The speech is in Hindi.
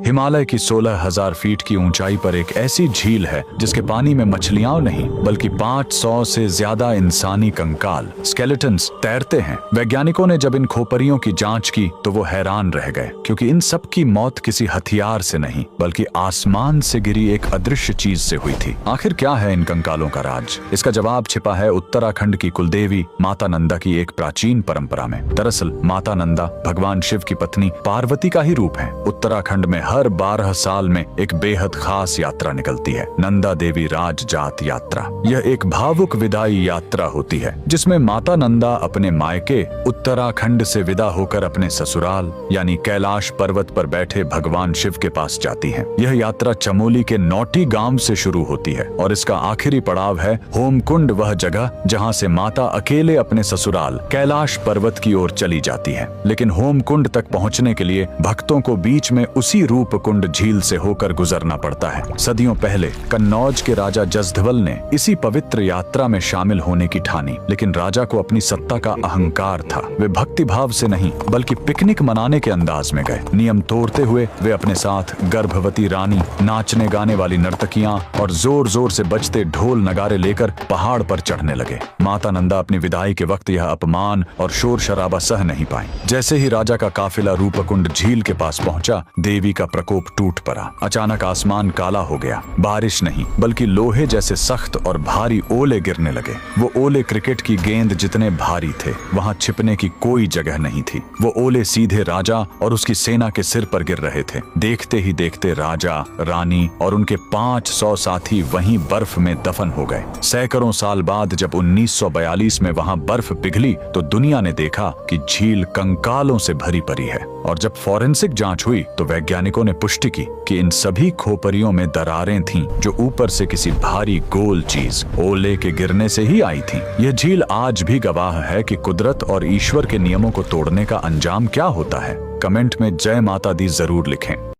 हिमालय की 16,000 फीट की ऊंचाई पर एक ऐसी झील है जिसके पानी में मछलियां नहीं बल्कि 500 से ज्यादा इंसानी कंकाल स्केलेटन्स तैरते हैं। वैज्ञानिकों ने जब इन खोपरियों की जांच की तो वो हैरान रह गए, क्योंकि इन सब की मौत किसी हथियार से नहीं बल्कि आसमान से गिरी एक अदृश्य चीज से हुई थी। आखिर क्या है इन कंकालों का राज? इसका जवाब छिपा है उत्तराखंड की कुलदेवी माता नंदा की एक प्राचीन परंपरा में। दरअसल माता नंदा भगवान शिव की पत्नी पार्वती का ही रूप है। उत्तराखंड में हर 12 साल में एक बेहद खास यात्रा निकलती है, नंदा देवी राज जात यात्रा। यह एक भावुक विदाई यात्रा होती है जिसमें माता नंदा अपने मायके उत्तराखंड से विदा होकर अपने ससुराल यानी कैलाश पर्वत पर बैठे भगवान शिव के पास जाती है। यह यात्रा चमोली के नौटी गांव से शुरू होती है और इसका आखिरी पड़ाव है होमकुंड, वह जगह जहां से माता अकेले अपने ससुराल कैलाश पर्वत की ओर चली जाती है। लेकिन होमकुंड तक पहुंचने के लिए भक्तों को बीच में उसी रूपकुंड झील से होकर गुजरना पड़ता है। सदियों पहले कन्नौज के राजा जसधवल ने इसी पवित्र यात्रा में शामिल होने की ठानी, लेकिन राजा को अपनी सत्ता का अहंकार था। वे भक्ति भाव से नहीं बल्कि पिकनिक मनाने के अंदाज में गए। नियम तोड़ते हुए वे अपने साथ गर्भवती रानी, नाचने गाने वाली नर्तकियां और जोर जोर से बजते ढोल नगारे लेकर पहाड़ पर चढ़ने लगे। माता नंदा अपनी विदाई के वक्त यह अपमान और शोर शराबा सह नहीं पाई। जैसे ही राजा का काफिला रूपकुंड झील के पास पहुंचा, देवी का प्रकोप टूट पड़ा। अचानक आसमान काला हो गया। बारिश नहीं बल्कि लोहे जैसे सख्त और भारी ओले गिरने लगे। वो ओले क्रिकेट की गेंद जितने भारी थे। वहां छिपने की कोई जगह नहीं थी। वो ओले सीधे राजा और उसकी सेना के सिर पर गिर रहे थे। देखते ही देखते राजा, रानी और उनके 500 साथी वहीं बर्फ में दफन हो गए। सैकड़ों साल बाद जब 1942 में वहां बर्फ पिघली तो दुनिया ने देखा कि झील कंकालों से भरी पड़ी है। और जब फॉरेंसिक जांच हुई तो वैज्ञानिकों ने पुष्टि की कि इन सभी खोपरियों में दरारें थीं जो ऊपर से किसी भारी गोल चीज ओले के गिरने से ही आई थीं। यह झील आज भी गवाह है कि कुदरत और ईश्वर के नियमों को तोड़ने का अंजाम क्या होता है। कमेंट में जय माता दी जरूर लिखें।